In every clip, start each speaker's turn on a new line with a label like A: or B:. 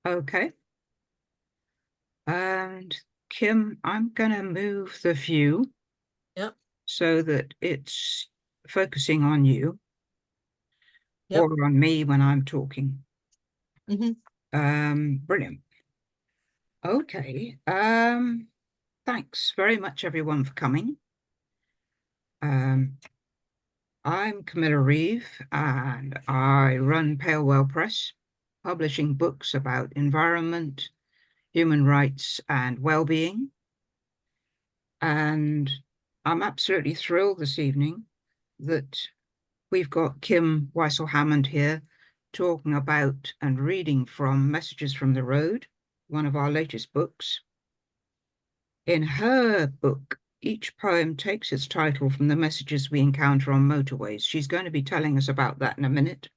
A: Okay. And Kim, I'm going to move the view
B: Yep.
A: so that it's focusing on you
B: Yep.
A: or on me when I'm talking.
B: Hmm.
A: Brilliant. Okay. Thanks very much, everyone, for coming. Um, I'm Camilla Reeve, and I run Pale Well Press, publishing books about environment, human rights, and well-being. And I'm absolutely thrilled this evening that we've got Kim Whysall-Hammond here talking about and reading from Messages from the Road, one of our latest books. In her book, each poem takes its title from the messages we encounter on motorways. She's going to be telling us about that in a minute,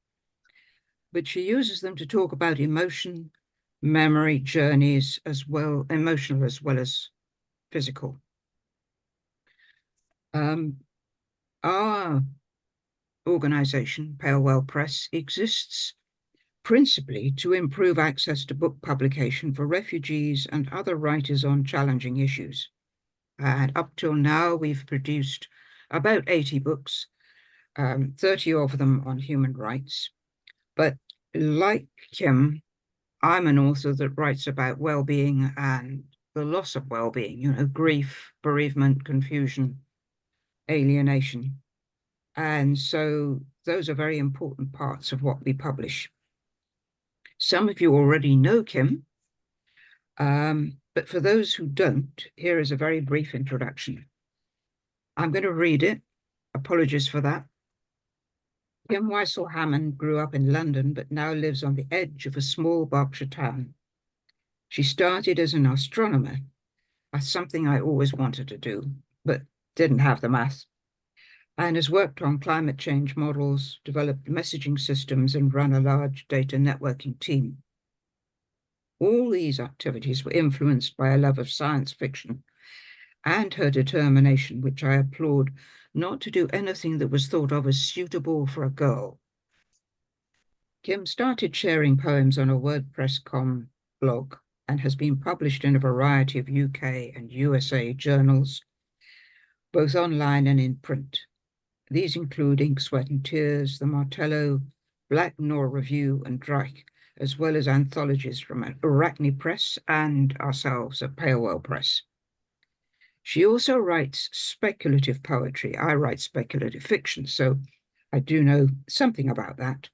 A: but she uses them to talk about emotion, memory, journeys, as well, emotional as well as physical. Um, our organization, Pale Well Press, exists principally to improve access to book publication for refugees and other writers on challenging issues. And up till now, we've produced about 80 books, 30 of them on human rights. But like Kim, I'm an author that writes about well-being and the loss of well-being, grief, bereavement, confusion, alienation. And so those are very important parts of what we publish. Some of you already know Kim, but for those who don't, here is a very brief introduction. I'm going to read it. Apologies for that. Kim Whysall-Hammond grew up in London, but now lives on the edge of a small Berkshire town. She started as an astronomer. That's something I always wanted to do, but didn't have the math, and has worked on climate change models, developed messaging systems, and run a large data networking team. All these activities were influenced by a love of science fiction and her determination, which I applaud, not to do anything that was thought of as suitable for a girl. Kim started sharing poems on a WordPress.com blog and has been published in a variety of UK and USA journals, both online and in print. These include Ink, Sweat and Tears, the Martello, Black Noir Review, and Drake, as well as anthologies from Arachne Press and ourselves at Pale Well Press. She also writes speculative poetry. I write speculative fiction, so I do know something about that.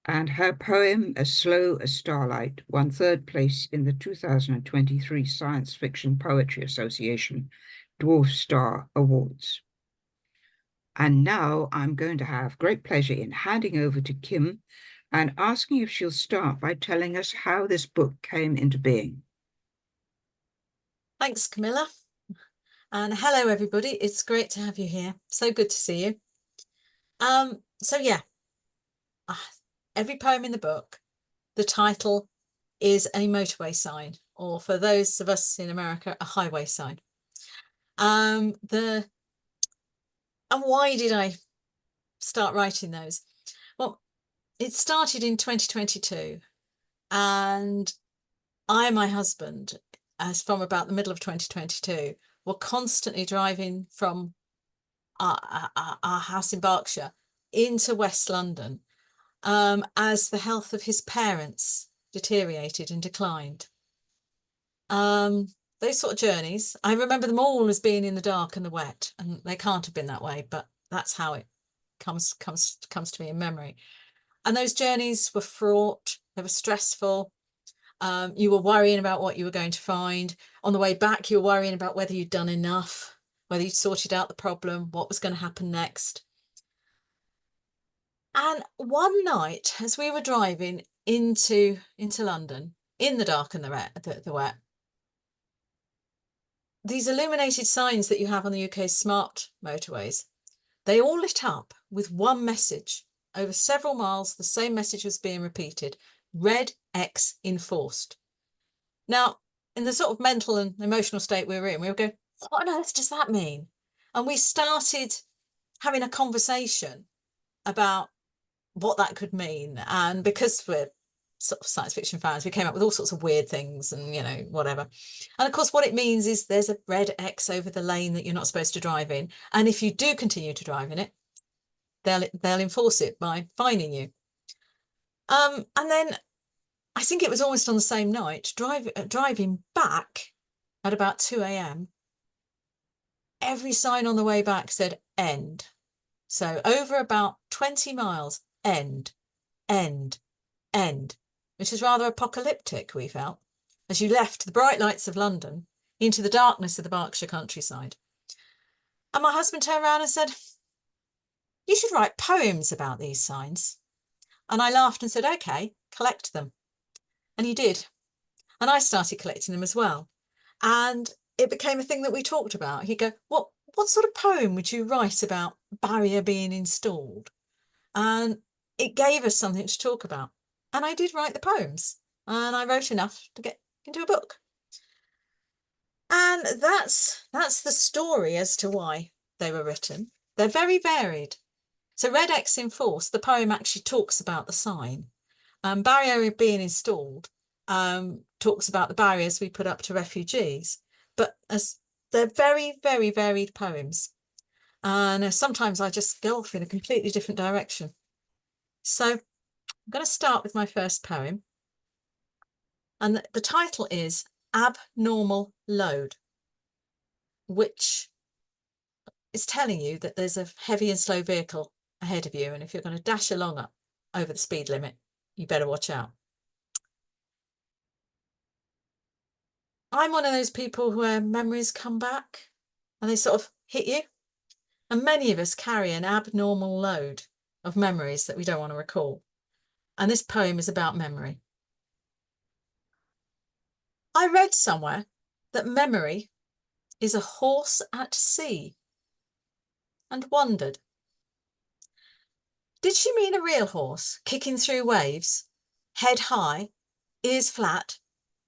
A: And her poem, As Slow as Starlight, won third place in the 2023 Science Fiction Poetry Association Dwarf Star Awards. And now I'm going to have great pleasure in handing over to Kim and asking if she'll start by telling us how this book came into being.
B: Thanks, Camilla. And hello, everybody. It's great to have you here. So good to see you. So yeah, every poem in the book, the title is a motorway sign, or for those of us in America, a highway sign. And why did I start writing those? Well, it started in 2022, and I and my husband, as from about the middle of 2022, were constantly driving from our house in Berkshire into West London as the health of his parents deteriorated and declined. Those sort of journeys, I remember them all as being in the dark and the wet, and they can't have been that way, but that's how it comes to me in memory. And those journeys were fraught, they were stressful. You were worrying about what you were going to find. On the way back, you were worrying about whether you'd done enough, whether you'd sorted out the problem, what was going to happen next. And one night, as we were driving into London in the dark and the wet, these illuminated signs that you have on the UK's smart motorways, they all lit up with one message. Over several miles, the same message was being repeated: red X enforced. Now, in the sort of mental and emotional state we were in, we were going, what on earth does that mean? And we started having a conversation about what that could mean. And because we're sort of science fiction fans, we came up with all sorts of weird things and, you know, whatever. And of course, what it means is there's a red X over the lane that you're not supposed to drive in. And if you do continue to drive in it, they'll enforce it by fining you. And then I think it was almost on the same night, driving back at about 2 a.m. Every sign on the way back said end. So over about 20 miles, end, end, end, which is rather apocalyptic, we felt, as you left the bright lights of London into the darkness of the Berkshire countryside. And my husband turned around and said, "You should write poems about these signs." And I laughed and said, "Okay, collect them." And he did. And I started collecting them as well. And it became a thing that we talked about. He'd go, what sort of poem would you write about barrier being installed? And it gave us something to talk about. And I did write the poems, and I wrote enough to get into a book. And that's the story as to why they were written. They're very varied. So Red X Enforced, the poem actually talks about the sign. Barrier being installed talks about the barriers we put up to refugees. But as they're very, very varied poems. And sometimes I just go off in a completely different direction. So I'm going to start with my first poem. And the title is Abnormal Load, which is telling you that there's a heavy and slow vehicle ahead of you. And if you're going to dash along up over the speed limit, you better watch out. I'm one of those people where memories come back and they sort of hit you. And many of us carry an abnormal load of memories that we don't want to recall. And this poem is about memory. I read somewhere that memory is a horse at sea, and wondered, did she mean a real horse kicking through waves, head high, ears flat,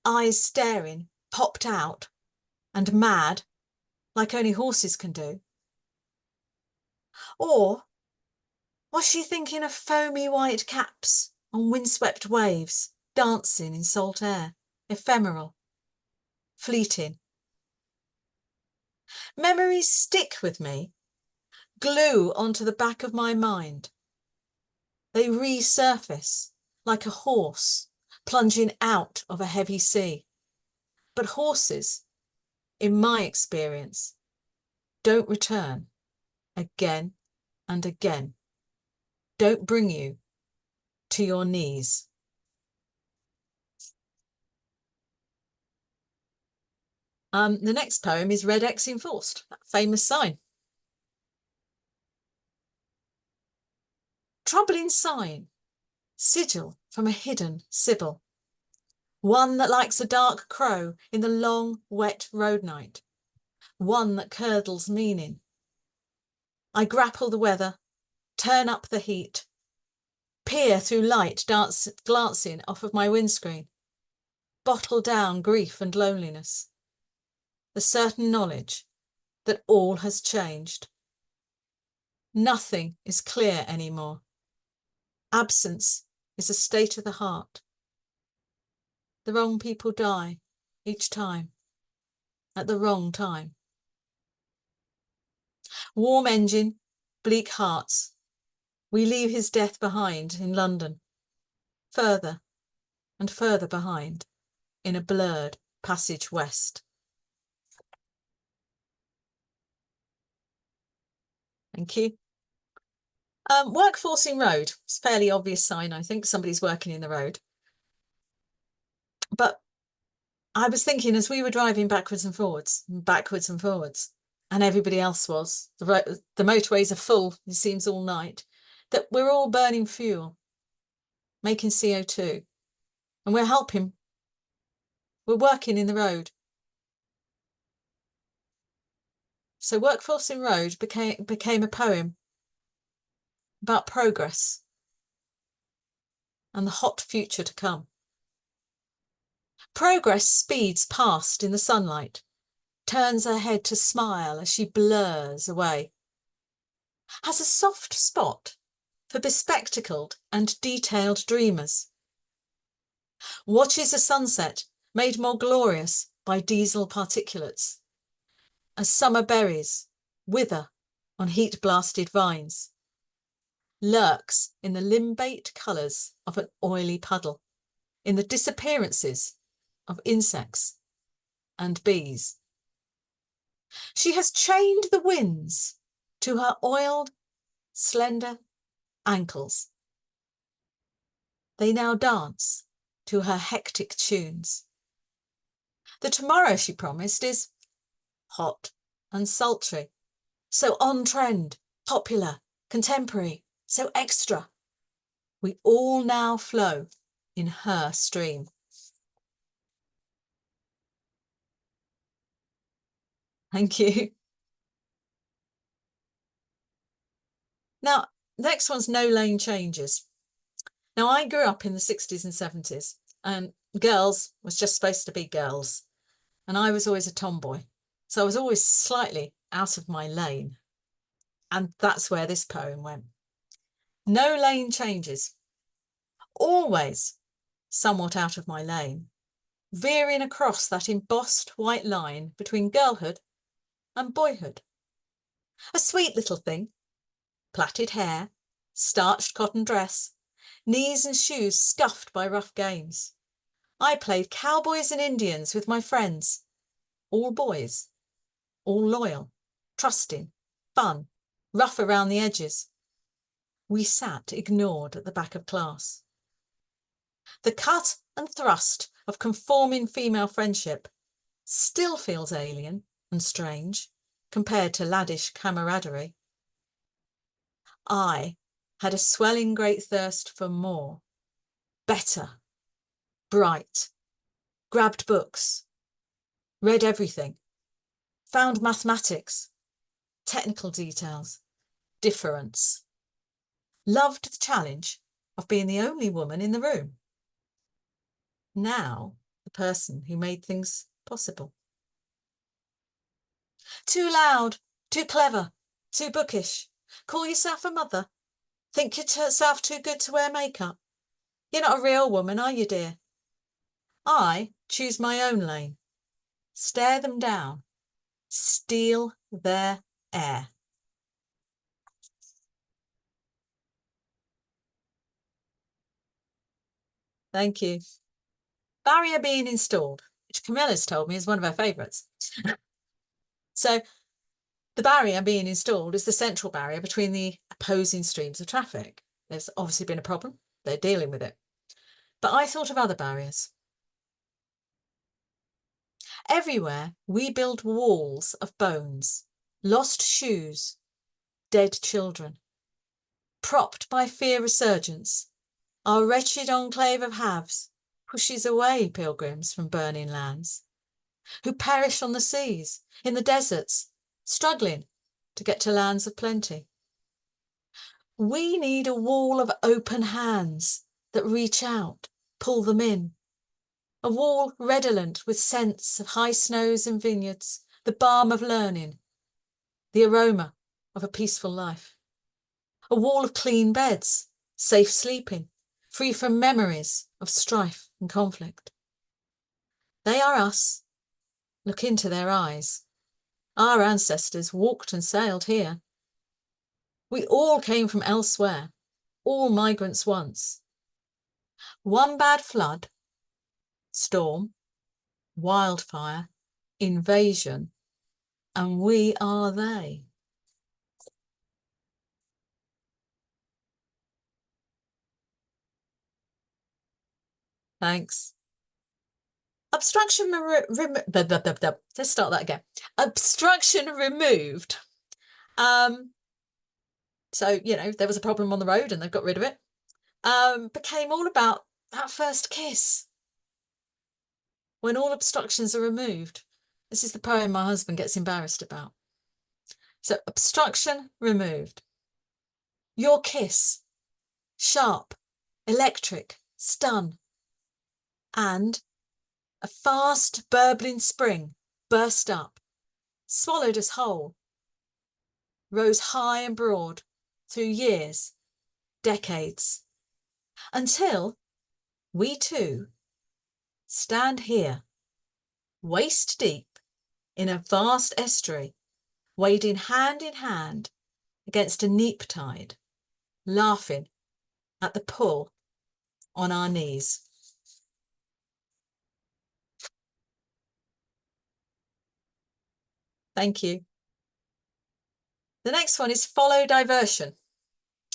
B: eyes staring, popped out, and mad, like only horses can do? Or was she thinking of foamy white caps on windswept waves, dancing in salt air, ephemeral, fleeting? Memories stick with me, glue onto the back of my mind. They resurface like a horse plunging out of a heavy sea. But horses, in my experience, don't return again and again. Don't bring you to your knees. The next poem is Red X Enforced, that famous sign. Troubling sign, sigil from a hidden sibyl. One that likes a dark crow in the long, wet road night. One that curdles meaning. I grapple the weather, turn up the heat, peer through light glancing off of my windscreen, bottle down grief and loneliness. The certain knowledge that all has changed. Nothing is clear anymore. Absence is a state of the heart. The wrong people die each time, at the wrong time. Warm engine, bleak hearts. We leave his death behind in London, further and further behind in a blurred passage west. Thank you. Workforcing road. It's a fairly obvious sign, I think. Somebody's working in the road. But I was thinking as we were driving backwards and forwards, and everybody else was, the motorways are full, it seems, all night, that we're all burning fuel, making CO2, and we're working in the road. So Workforcing Road became a poem about progress and the hot future to come. Progress speeds past in the sunlight, turns her head to smile as she blurs away, has a soft spot for bespectacled and detailed dreamers, Watches a sunset made more glorious by diesel particulates, as summer berries wither on heat-blasted vines, lurks in the limbate colours of an oily puddle, in the disappearances of insects and bees. She has chained the winds to her oiled, slender ankles. They now dance to her hectic tunes. The tomorrow she promised is hot and sultry, so on-trend, popular, contemporary, so extra. We all now flow in her stream. Thank you. Now, the next one's No Lane Changes. Now, I grew up in the 60s and 70s, and girls was just supposed to be girls. And I was always a tomboy. So I was always slightly out of my lane. And that's where this poem went. No lane changes. Always somewhat out of my lane, veering across that embossed white line between girlhood and boyhood. A sweet little thing, plaited hair, starched cotton dress, knees and shoes scuffed by rough games. I played cowboys and Indians with my friends, all boys, all loyal, trusting, fun, rough around the edges. We sat ignored at the back of class. The cut and thrust of conforming female friendship still feels alien and strange compared to laddish camaraderie. I had a swelling great thirst for more, better, bright, grabbed books, read everything, found mathematics, technical details, difference, loved the challenge of being the only woman in the room. Now, the person who made things possible. Too loud, too clever, too bookish. Call yourself a mother. Think yourself too good to wear makeup. You're not a real woman, are you, dear? I choose my own lane. Stare them down. Steal their air. Thank you. Barrier being installed, which Camilla's told me is one of her favourites. So the barrier being installed is the central barrier between the opposing streams of traffic. There's obviously been a problem. They're dealing with it. But I thought of other barriers. Everywhere we build walls of bones, lost shoes, dead children. Propped by fear resurgence, our wretched enclave of haves pushes away pilgrims from burning lands, who perish on the seas, in the deserts, struggling to get to lands of plenty. We need a wall of open hands that reach out, pull them in. A wall redolent with scents of high snows and vineyards, the balm of learning, the aroma of a peaceful life. A wall of clean beds, safe sleeping, free from memories of strife and conflict. They are us. Look into their eyes. Our ancestors walked and sailed here. We all came from elsewhere, all migrants once. One bad flood, storm, wildfire, invasion, and we are they. Thanks. Obstruction let's start that again. Obstruction removed. So, you know, there was a problem on the road and they've got rid of it. Became all about that first kiss. When all obstructions are removed. This is the poem my husband gets embarrassed about. So, obstruction removed. Your kiss. Sharp, electric, stun. And a fast, burbling spring burst up, swallowed us whole, rose high and broad through years, decades, until we two stand here, waist deep, in a vast estuary, wading hand in hand against a neap tide, laughing at the pull on our knees. Thank you. The next one is follow diversion,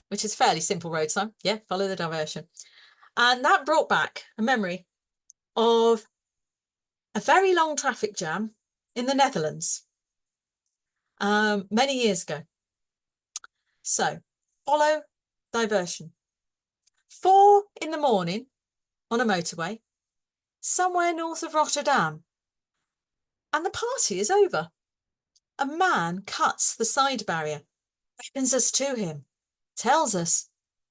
B: which is fairly simple road sign. Yeah, follow the diversion. And that brought back a memory of a very long traffic jam in the Netherlands many years ago. So, follow diversion. 4 in the morning on a motorway, somewhere north of Rotterdam. And the party is over. A man cuts the side barrier, beckons us to him, tells us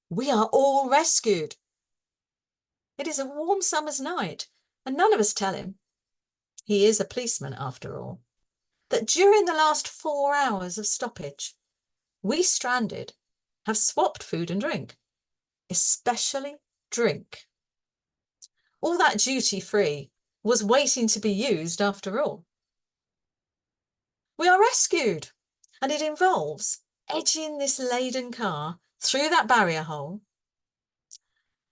B: we are all rescued. It is a warm summer's night, and none of us tell him, he is a policeman after all, that during the last 4 hours of stoppage, we stranded have swapped food and drink, especially drink. All that duty-free was waiting to be used after all. We are rescued, and it involves edging this laden car through that barrier hole,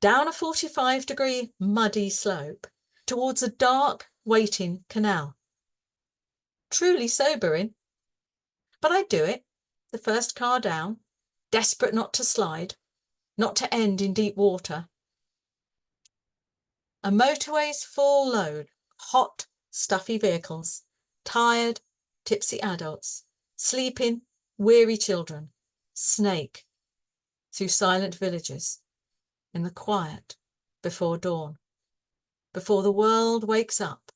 B: down a 45-degree muddy slope towards a dark waiting canal. Truly sobering, but I do it, the first car down, desperate not to slide, not to end in deep water. A motorway's full load, hot, stuffy vehicles, tired, tipsy adults, sleeping, weary children, snake through silent villages in the quiet before dawn, before the world wakes up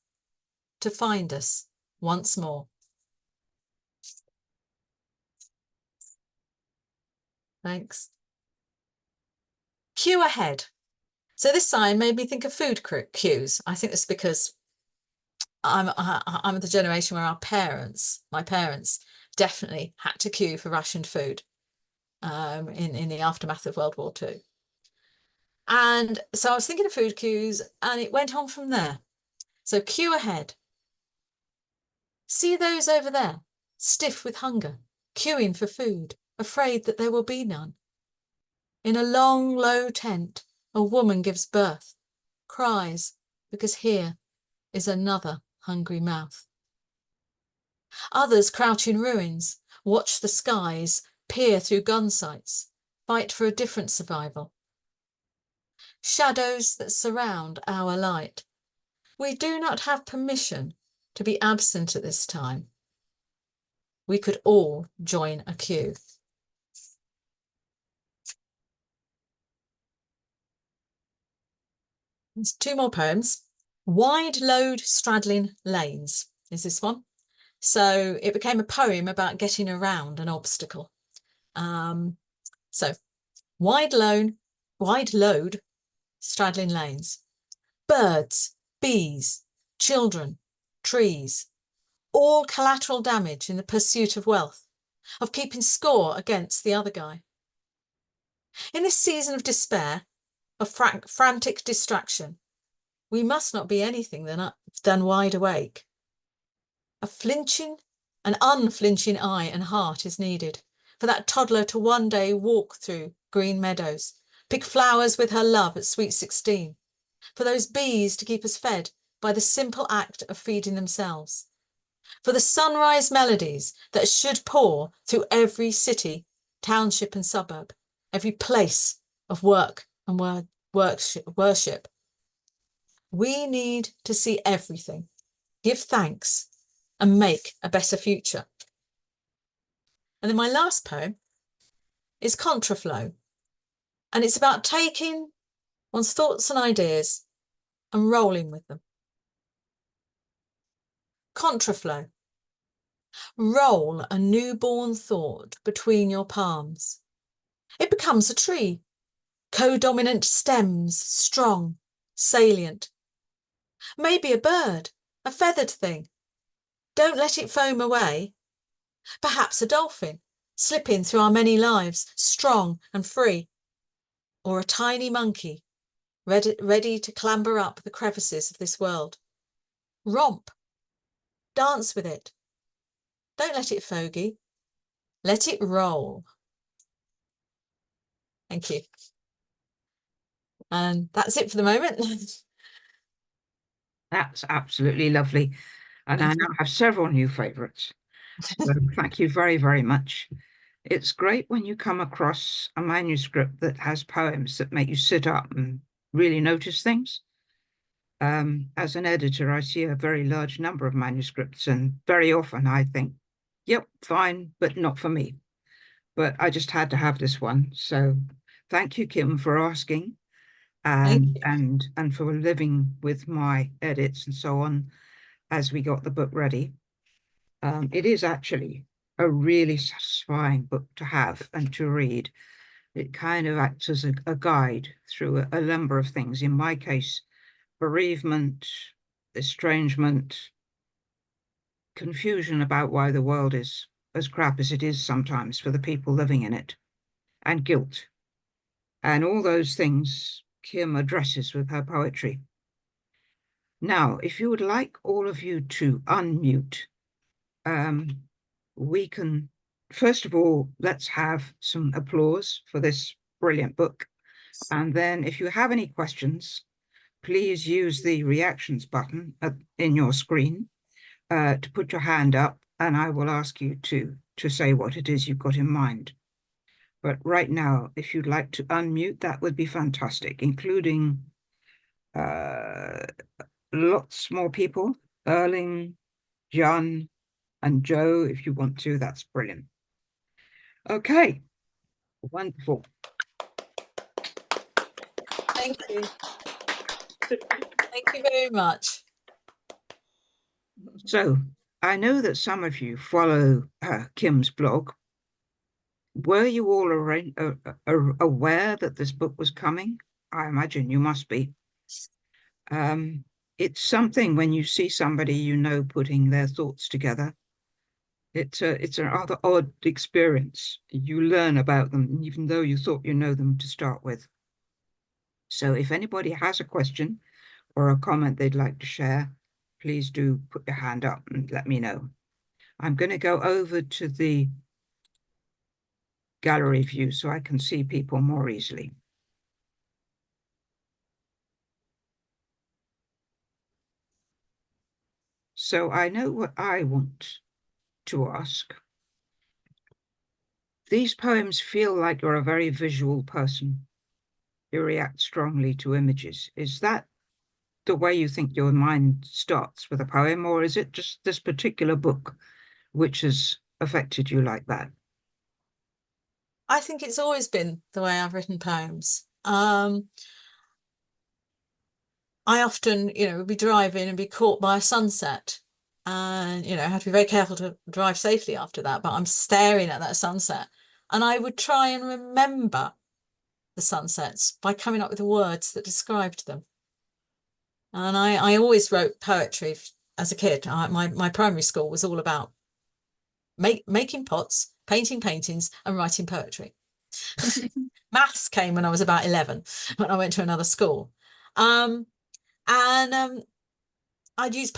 B: to find us once more. Thanks. Queue ahead. So this sign made me think of food queues. I think it's because I'm the generation where my parents definitely had to queue for rationed food in the aftermath of World War II. And so I was thinking of food queues, and it went on from there. So queue ahead. See those over there, stiff with hunger, queuing for food, afraid that there will be none. In a long, low tent, a woman gives birth, cries, because here is another hungry mouth. Others crouch in ruins, watch the skies, peer through gun sights, fight for a different survival. Shadows that surround our light. We do not have permission to be absent at this time. We could all join a queue. There's 2 more poems. Wide Load Straddling Lanes is this one. So it became a poem about getting around an obstacle. So wide load straddling lanes. Birds, bees, children, trees, all collateral damage in the pursuit of wealth, of keeping score against the other guy. In this season of despair, of frantic distraction, we must not be anything than wide awake. An unflinching eye and heart is needed for that toddler to one day walk through green meadows, pick flowers with her love at sweet 16, for those bees to keep us fed by the simple act of feeding themselves, for the sunrise melodies that should pour through every city, township and suburb, every place of work and worship. We need to see everything, give thanks, and make a better future. And then my last poem is Contraflow, and it's about taking one's thoughts and ideas and rolling with them. Contraflow. Roll a newborn thought between your palms. It becomes a tree, codominant stems, strong, salient. Maybe a bird, a feathered thing. Don't let it foam away. Perhaps a dolphin, slipping through our many lives, strong and free. Or a tiny monkey, ready to clamber up the crevices of this world. Romp. Dance with it. Don't let it fogey. Let it roll. Thank you. And that's it for the moment.
A: That's absolutely lovely. And I now have several new favorites. So thank you very, very much. It's great when you come across a manuscript that has poems that make you sit up and really notice things. As an editor, I see a very large number of manuscripts, and very often I think, yep, fine, but not for me. But I just had to have this one. So thank you, Kim, for asking
B: Thank
A: and
B: you.
A: and for living with my edits and so on as we got the book ready. It is actually a really satisfying book to have and to read. It kind of acts as a guide through a number of things. In my case, bereavement, estrangement, confusion about why the world is as crap as it is sometimes for the people living in it, and guilt. And all those things Kim addresses with her poetry. Now, if you would like all of you to unmute, um, we can, first of all, let's have some applause for this brilliant book. And then if you have any questions, please use the reactions button in your screen to put your hand up, and I will ask you to say what it is you've got in mind. But right now, if you'd like to unmute, that would be fantastic, including lots more people, Erling, Jan, and Joe, if you want to, that's brilliant. Okay, wonderful.
B: Thank you. Thank you very much.
A: So I know that some of you follow Kim's blog. Were you all aware that this book was coming? I imagine you must be. It's something when you see somebody you know putting their thoughts together. It's a rather odd experience. You learn about them, even though you thought you know them to start with. So if anybody has a question or a comment they'd like to share, please do put your hand up and let me know. I'm going to go over to the gallery view so I can see people more easily. So I know what I want to ask. These poems feel like you're a very visual person. You react strongly to images. Is that the way you think your mind starts with a poem, or is it just this particular book which has affected you like that?
B: I think it's always been the way I've written poems. I often, would be driving and be caught by a sunset. And, I have to be very careful to drive safely after that, but I'm staring at that sunset. And I would try and remember the sunsets by coming up with the words that described them. And I always wrote poetry as a kid. My primary school was all about making pots, painting paintings, and writing poetry. Maths came when I was about 11, when I went to another school. I'd use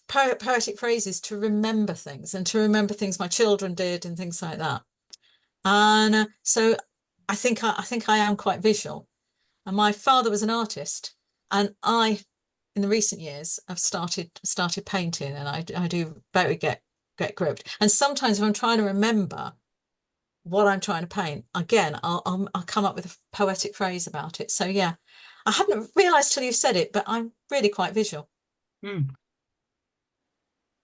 B: poetic phrases to remember things and to remember things my children did and things like that. And so I think I am quite visual. And my father was an artist, and in the recent years, I've started painting, and I do very get gripped. And sometimes if I'm trying to remember what I'm trying to paint, again, I'll come up with a poetic phrase about it. So yeah, I hadn't realised till you said it, but I'm really quite visual.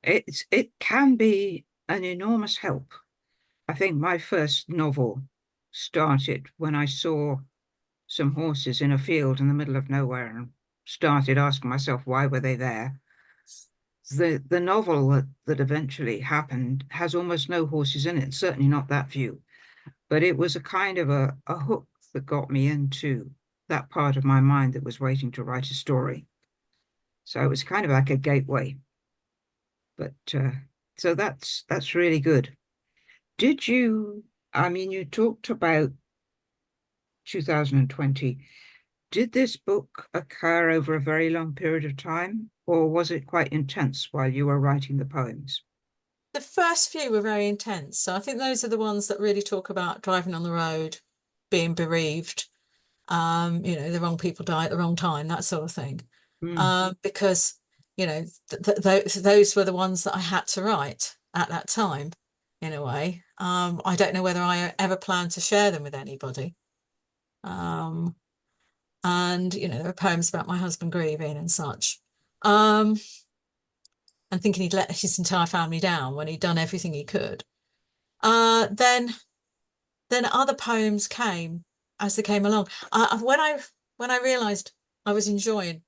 A: It can be an enormous help. I think my first novel started when I saw some horses in a field in the middle of nowhere and started asking myself why were they there. The novel that eventually happened has almost no horses in it, certainly not that few. But it was a kind of a hook that got me into that part of my mind that was waiting to write a story. So it was kind of like a gateway. But so that's really good. Did you, I mean, you talked about 2020. Did this book occur over a very long period of time, or was it quite intense while you were writing the poems?
B: The first few were very intense. So I think those are the ones that really talk about driving on the road, being bereaved, the wrong people die at the wrong time, that sort of thing.
A: Mm,
B: Because, those were the ones that I had to write at that time, in a way. I don't know whether I ever plan to share them with anybody. Um, and, there are poems about my husband grieving and such. Um, and thinking he'd let his entire family down when he'd done everything he could. Then other poems came as they came along. When I realised I was enjoying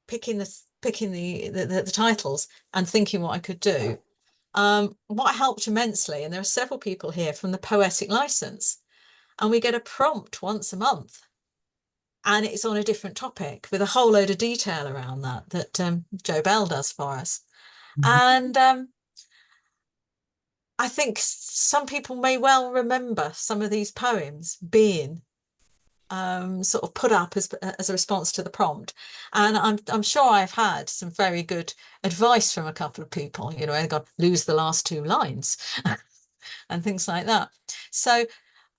B: picking the titles and thinking what I could do, what helped immensely, and there are several people here from the Poetic License, and we get a prompt once a month, and it's on a different topic with a whole load of detail around that Joe Bell does for us.
A: mhm.
B: And I think some people may well remember some of these poems being sort of put up as a response to the prompt. And I'm sure I've had some very good advice from a couple of people, they got lose the last two lines and things like that. So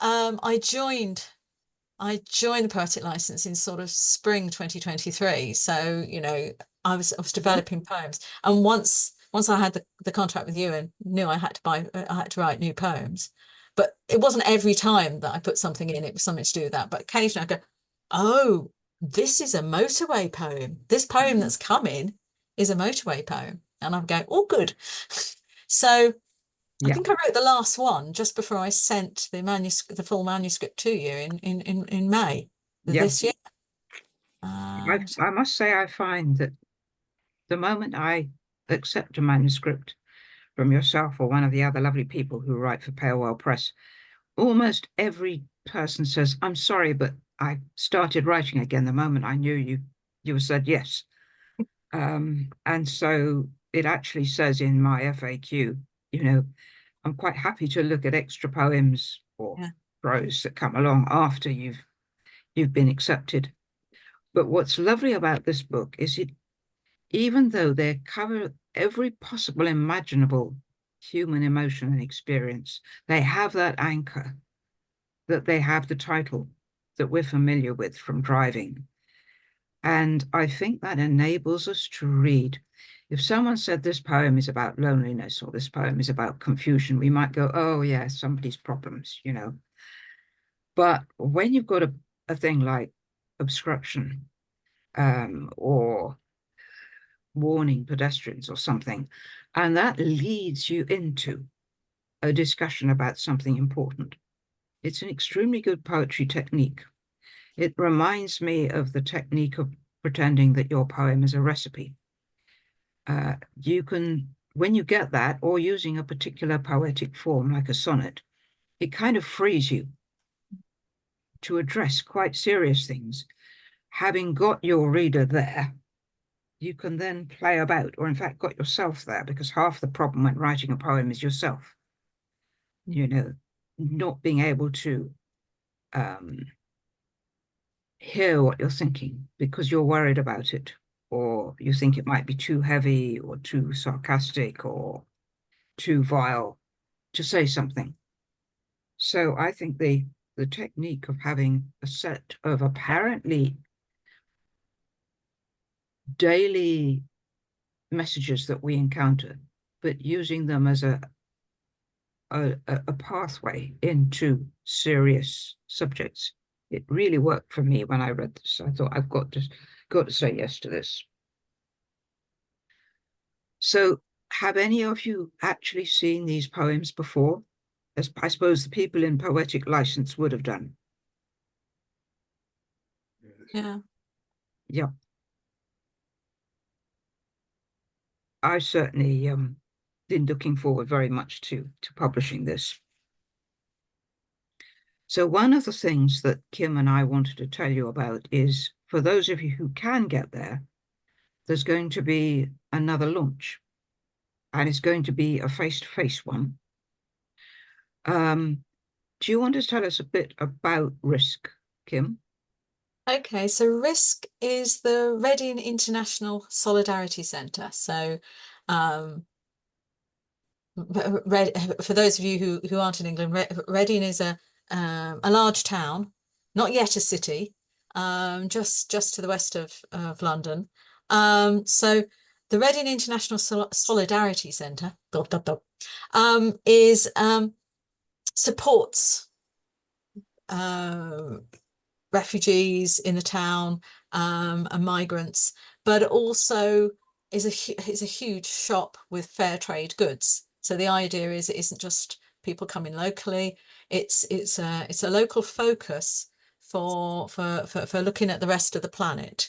B: I joined the Poetic License in sort of spring 2023. So, I was developing poems. And once I had the contract with you and knew I had to write new poems. But it wasn't every time that I put something in, it was something to do with that. But occasionally I go, oh, this is a motorway poem. This poem that's coming is a motorway poem. And I'm going, oh, good. So I
A: Yeah,
B: think I wrote the last one just before I sent the full manuscript to you in May
A: yeah.
B: this year. So,
A: I must say, I find that the moment I accept a manuscript from yourself or one of the other lovely people who write for Palewell Press, almost every person says, I'm sorry, but I started writing again the moment I knew you said yes. And so it actually says in my FAQ, you know, I'm quite happy to look at extra poems or
B: yeah,
A: prose that come along after you've been accepted. But what's lovely about this book is even though they cover every possible imaginable human emotion and experience, they have that anchor, that they have the title that we're familiar with from driving. And I think that enables us to read. If someone said this poem is about loneliness or this poem is about confusion, we might go, oh, yeah, somebody's problems. But when you've got a thing like obstruction or warning pedestrians or something, and that leads you into a discussion about something important, it's an extremely good poetry technique. It reminds me of the technique of pretending that your poem is a recipe. You can, when you get that, or using a particular poetic form like a sonnet, it kind of frees you to address quite serious things. Having got your reader there, you can then play about, or in fact, got yourself there, because half the problem when writing a poem is yourself, you know, not being able to um, hear what you're thinking because you're worried about it, or you think it might be too heavy or too sarcastic or too vile to say something. So I think the technique of having a set of apparently daily messages that we encounter, but using them as a pathway into serious subjects. It really worked for me when I read this. I thought I've got to say yes to this. So, have any of you actually seen these poems before? As I suppose the people in Poetic License would have done.
B: yeah.
A: Yeah, I certainly been looking forward very much to publishing this. So one of the things that Kim and I wanted to tell you about is for those of you who can get there, there's going to be another launch, and it's going to be a face-to-face one. Um, do you want to tell us a bit about Risk, Kim?
B: Okay, so RISC is the Reading International Solidarity Centre. So for those of you who aren't in England, Reading is a large town, not yet a city, just to the west of London. So the Reading International Solidarity Centre is supports refugees in the town and migrants, but also is a huge shop with fair trade goods. So the idea is it isn't just people coming locally; it's a local focus for looking at the rest of the planet.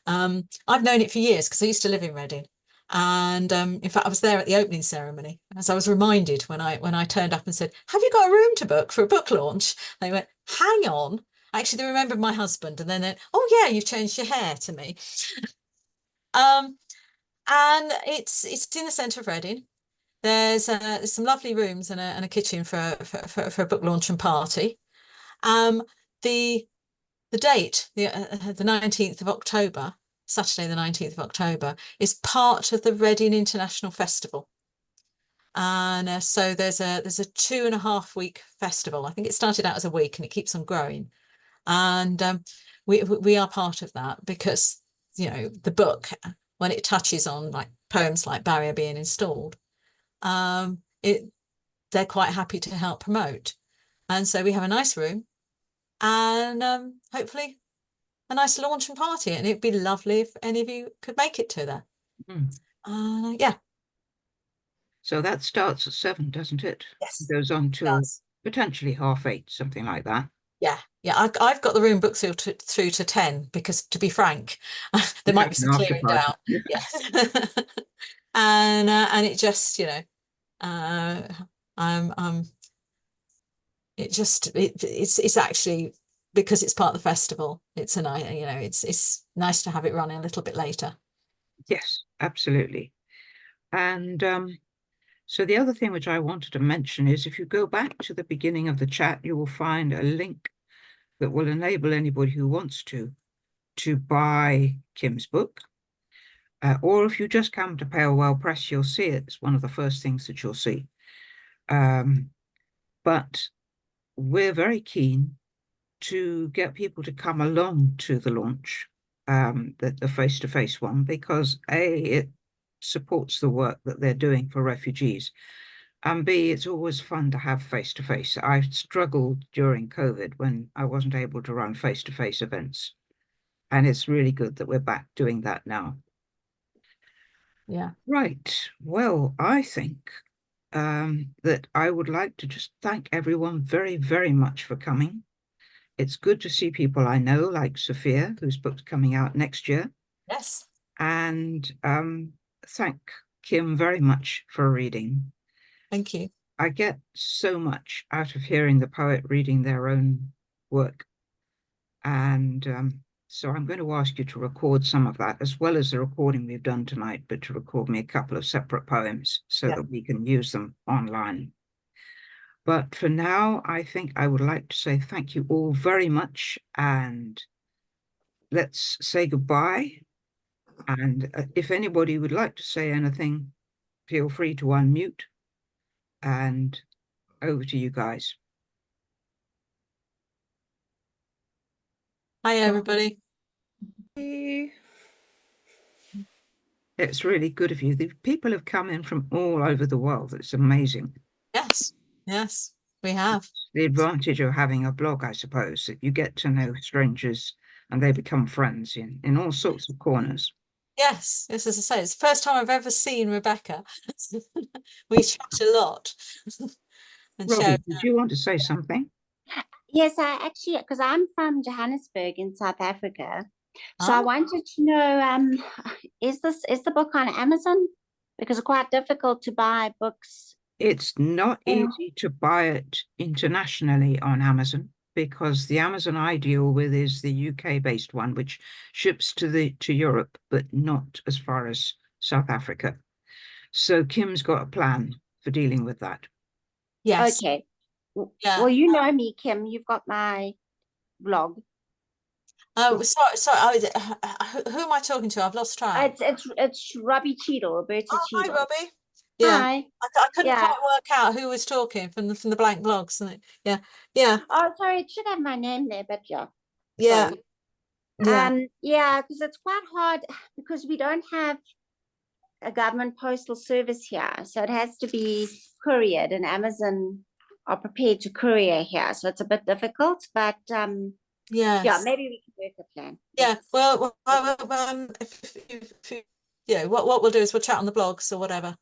B: I've known it for years because I used to live in Reading. And in fact, I was there at the opening ceremony, as I was reminded when I turned up and said, "Have you got a room to book for a book launch?" They went, "Hang on." Actually, they remembered my husband, and then they, "Oh yeah, you've changed your hair," to me. Um, and it's in the centre of Reading. There's some lovely rooms and a kitchen for a book launch and party. Um, the date, the 19th of October, Saturday the 19th of October, is part of the Reading International Festival. And so there's a 2.5 week festival. I think it started out as a week and it keeps on growing. And we are part of that because, you know, the book, when it touches on like poems like Barrier being installed, it they're quite happy to help promote. And so we have a nice room and hopefully a nice launch and party. And it'd be lovely if any of you could make it to that. Yeah.
A: So that starts at 7, doesn't it?
B: Yes.
A: Goes on
B: It
A: till
B: does.
A: potentially 8:30, something like that.
B: Yeah. I've got the room booked through to 10 because, to be frank, there
A: You
B: might
A: have
B: be
A: an
B: some
A: after
B: clearing
A: party.
B: down. Yes. And it just, you know, uh, I'm it's actually, because it's part of the festival, it's a nice, you know, it's nice to have it running a little bit later.
A: Yes, absolutely. And so the other thing which I wanted to mention is if you go back to the beginning of the chat, you will find a link that will enable anybody who wants to buy Kim's book. Or if you just come to Pale Well Press, you'll see it. It's one of the first things that you'll see. But we're very keen to get people to come along to the launch, the face-to-face one, because A, it supports the work that they're doing for refugees, and B, it's always fun to have face-to-face. I struggled during COVID when I wasn't able to run face-to-face events, and it's really good that we're back doing that now.
B: Yeah.
A: Right. Well, I think that I would like to just thank everyone very, very much for coming. It's good to see people I know, like Sophia, whose book's coming out next year,
B: Yes.
A: and thank Kim very much for reading.
B: Thank you.
A: I get so much out of hearing the poet reading their own work, and so I'm going to ask you to record some of that, as well as the recording we've done tonight, but to record me a couple of separate poems so
B: Yeah.
A: that we can use them online. But for now, I think I would like to say thank you all very much, and let's say goodbye. And if anybody would like to say anything, feel free to unmute, and over to you guys.
B: Hi, everybody.
A: It's really good of you. The people have come in from all over the world. It's amazing.
B: Yes. Yes, we have.
A: The advantage of having a blog, I suppose, that you get to know strangers and they become friends in all sorts of corners.
B: Yes. Yes, as I say, it's the first time I've ever seen Rebecca. We chat a lot and share.
A: Robbie, did you want to say something?
C: Yes, I actually, because I'm from Johannesburg in South Africa. So I
B: Oh,
C: wanted to know, is the book on Amazon? Because it's quite difficult to buy books.
A: It's not
C: in-
A: easy to buy it internationally on Amazon because the Amazon I deal with is the UK-based one, which ships to Europe, but not as far as South Africa. So Kim's got a plan for dealing with that.
B: yes.
C: Okay.
B: Yeah.
C: Well, you know me, Kim. You've got my blog.
B: Oh, sorry. Who am I talking to? I've lost track.
C: It's Robbie Cheadle, Roberta
B: Oh, hi,
C: Cheadle.
B: Robbie. Yeah,
C: Hi.
B: I couldn't
C: Yeah.
B: quite work out who was talking from the blank blogs. Yeah, yeah,
C: Oh, sorry, it should have my name there, but yeah.
B: yeah,
C: Sorry.
B: yeah,
C: Yeah, because it's quite hard because we don't have a government postal service here. So it has to be couriered, and Amazon are prepared to courier here. So it's a bit difficult, but
B: yes.
C: yeah, maybe we can work a plan.
B: Yeah, well, yeah, what we'll do is we'll chat on the blogs or whatever.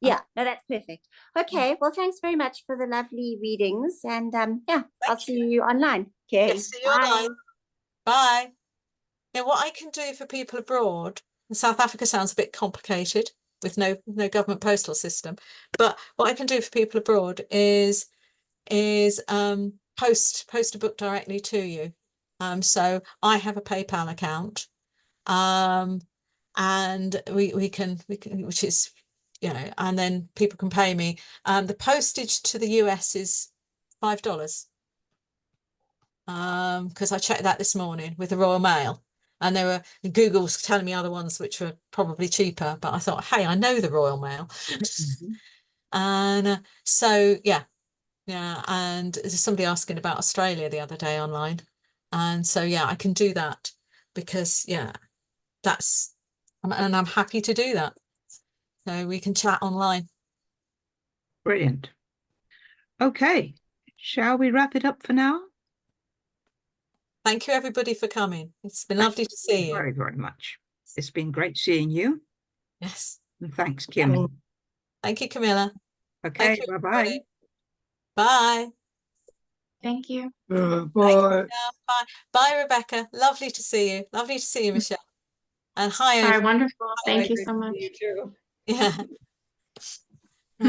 C: Yeah, no, that's perfect. Okay, well, thanks very much for the lovely readings, and yeah, I'll see you online. Okay,
B: Yes, see you
C: bye.
B: online. Bye. Now, what I can do for people abroad, and South Africa sounds a bit complicated with no government postal system, but what I can do for people abroad is post a book directly to you. So I have a PayPal account, and we can which is, you know, and then people can pay me. The postage to the US is $5. Because I checked that this morning with the Royal Mail, and there were Google's telling me other ones which were probably cheaper, but I thought, hey, I know the Royal Mail. And so yeah, and there's somebody asking about Australia the other day online, and so yeah, I can do that because yeah, and I'm happy to do that. So we can chat online.
A: Brilliant. Okay, shall we wrap it up for now?
B: Thank you everybody for coming. It's been lovely to see you.
A: Very, very much. It's been great seeing you.
B: Yes.
A: And thanks, Kim.
B: Thank you, Camilla.
A: Okay,
B: Thank you,
A: bye-bye.
B: everybody. Bye.
C: Thank you.
A: Bye.
B: Bye. Bye, Rebecca. Lovely to see you. Lovely to see you, Michelle. And hi.
C: Wonderful. Thank you so much.
A: You too.
B: Yeah.